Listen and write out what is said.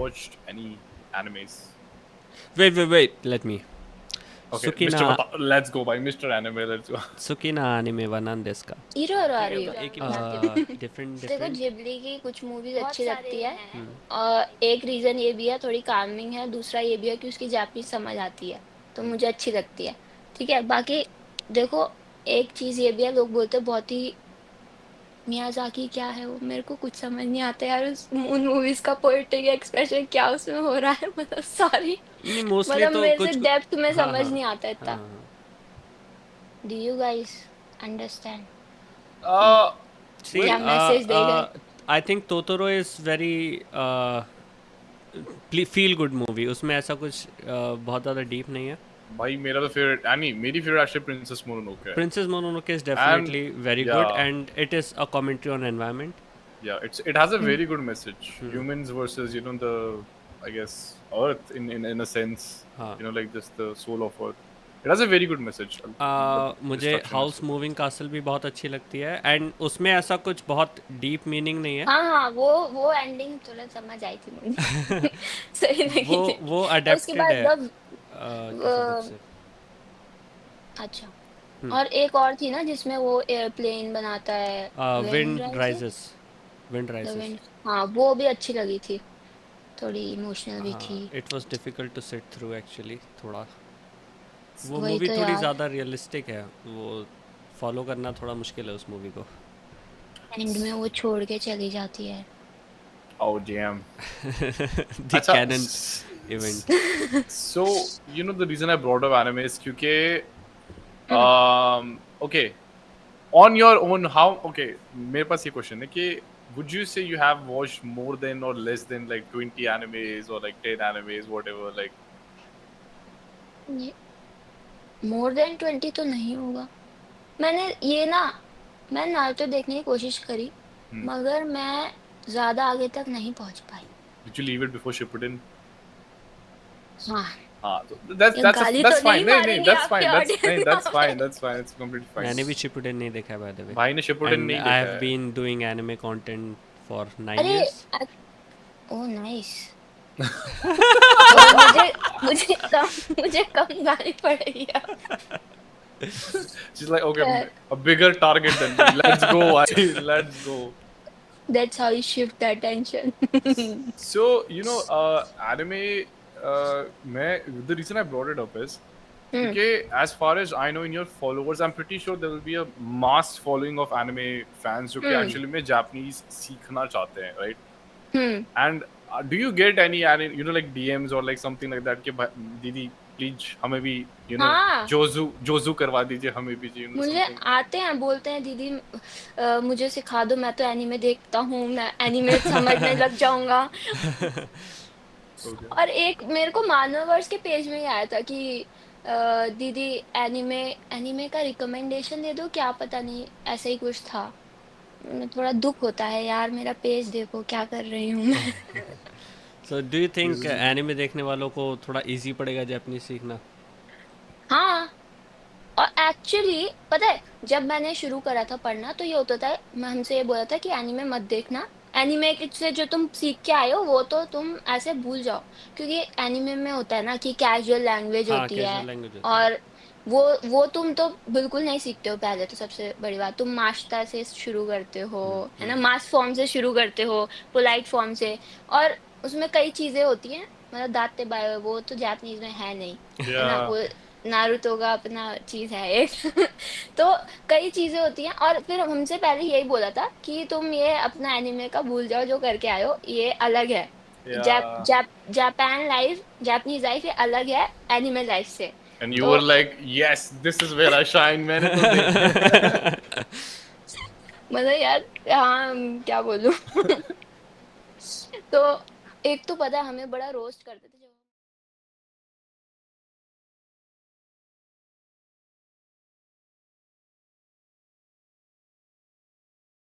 watched any animes? Wait, let me. Okay, Mr. Sukina Let's go by Mr. Anime. Let's go. Sukina anime wa nan desu ka? いろいろあるよ。Different देखो different. Ghibli की कुछ movies अच्छी लगती है। Hmm. और एक reason ये भी है, थोड़ी कामिंग है, दूसरा ये भी है कि उसकी जापानीज समझ आती है, तो मुझे अच्छी लगती है। ठीक है, बाकी देखो, एक चीज ये भी है, लोग बोलते हैं बहुत ही मियाजाकी क्या है वो, मेरे को कुछ समझ नहीं आता यार उन मूवीज का पोएटिक एक्सप्रेशन क्या उसमें हो रहा है। मतलब सॉरी, नहीं मोस्टली मतलब तो मेरे से कुछ डेप्थ में हाँ समझ हाँ नहीं आता इतना। हाँ डू यू गाइस अंडरस्टैंड कि Uh, सी well, क्या मैसेज दे रहे हैं? I think Totoro is very feel good movie, उसमें ऐसा कुछ बहुत ज़्यादा डीप नहीं है। भाई मेरा तो फेवरेट मेरी फेवरेट एक्चुअली प्रिंसेस मोनोनोके है। Princess Mononoke is And definitely very good yeah, and it is a commentary on environment. it has a very good message. Humans versus the I guess Earth in a sense. हाँ Like just the soul of Earth. It has a very good message. मुझे Destruction house message. Moving castle भी बहुत अच्छी लगती है and उसमें ऐसा कुछ बहुत डीप मीनिंग नहीं है। हाँ हाँ, वो एंडिंग थोड़ा समझ आई थी मुझे। सही लगी थी। वो और उसके अडेप्टेड बाद है किसी बुक से। अच्छा, और एक और थी ना जिसमें वो एयरप्लेन बनाता है, wind wind rise, rises wind the rises wind. हाँ, वो भी अच्छी लगी थी, थोड़ी इमोशनल भी हाँ थी। It was difficult to sit through actually थोड़ा। वो वही मूवी तो थोड़ी यार, ज़्यादा रियलिस्टिक है, वो फॉलो करना थोड़ा मुश्किल है उस मूवी को। एंड में वो छोड़ के चली जाती है। Oh damn. द अच्छा. Canon event. So the reason I brought up anime is क्योंकि हम्म, okay, on your own how okay, मेरे पास ये क्वेश्चन है कि would you say you have watched more than or less than like 20 animes or like 10 animes whatever like ये more than 20 तो नहीं होगा। मैंने ये ना, मैं नारुतो देखने की कोशिश करी, hmm. मगर मैं ज्यादा आगे तक नहीं पहुंच पाई। Did you leave it before Shippuden? हाँ, So that's ये that's a, गाली that's तो fine. नहीं नहीं मारेंगे that's आपके fine. Audience That's fine. हमें? That's fine. It's completely fine. मैंने भी शिपुडेन नहीं देखा बाय द वे भाई ने Shippuden एंड नहीं आई देखा हैव है. Been doing anime content for 9 अरे, इयर्स। Oh nice. और मुझे कम गाली पड़ेगी अब। She's like okay, खैर, a bigger target than me. Let's go. Let's go. that's how you shift the attention. So anime. The reason I brought it up is hmm, because as far as I know, in your followers, I'm pretty sure there will be a mass following of anime fans who hmm, actually में Japanese सीखना चाहते हैं, right? Hmm. And do you get any like DMs or like something like that कि दीदी please हमें भी हाँ, जोजू करवा दीजिए हमें भी मुझे something. आते हैं, बोलते हैं दीदी मुझे सिखा दो, मैं तो एनीमे देखता हूँ, मैं एनीमे समझने लग जाऊंगा। Okay. और एक मेरे को मानववर्ष के पेज में ही आया था कि दीदी एनीमे एनीमे का रिकमेंडेशन दे दो, क्या पता नहीं ऐसा ही कुछ था। थोड़ा दुख होता है यार, मेरा पेज देखो क्या कर रही हूँ मैं। So do you think anime देखने वालों को थोड़ा इजी पड़ेगा जापानीज सीखना? हाँ, और एक्चुअली पता है, जब मैंने शुरू करा था पढ़ना तो ये होता था, मैं हमसे ये बोला था कि एनीमे मत देखना, एनीमे से जो तुम सीख के आए हो वो तो तुम ऐसे भूल जाओ, क्योंकि एनीमे में होता है ना कि कैजुअल लैंग्वेज हाँ होती है। कैजुअल लैंग्वेज होती है। और वो तुम तो बिल्कुल नहीं सीखते हो, पहले तो सबसे बड़ी बात तुम माश्ता से शुरू करते हो, है ना, मास फॉर्म से शुरू करते हो, पोलाइट फॉर्म से। और उसमें कई चीजें होती हैं, मतलब दाते बाय वो तो जापानीज में है नहीं, है ना, Yeah. वो नारुतो का अपना चीज है एक। तो कई चीजें होती हैं, और फिर हमसे पहले यही बोला था कि तुम ये अपना एनिमे का भूल जाओ जो करके आए हो, ये अलग है। Yeah. Japan life, Japanese life ये अलग है एनिमे लाइफ से। And you तो were like, yes, this is where I shine. मैंने तो देखा. मतलब यार, हाँ, क्या बोलूं। तो एक तो पता है हमें बड़ा रोस्ट करते थे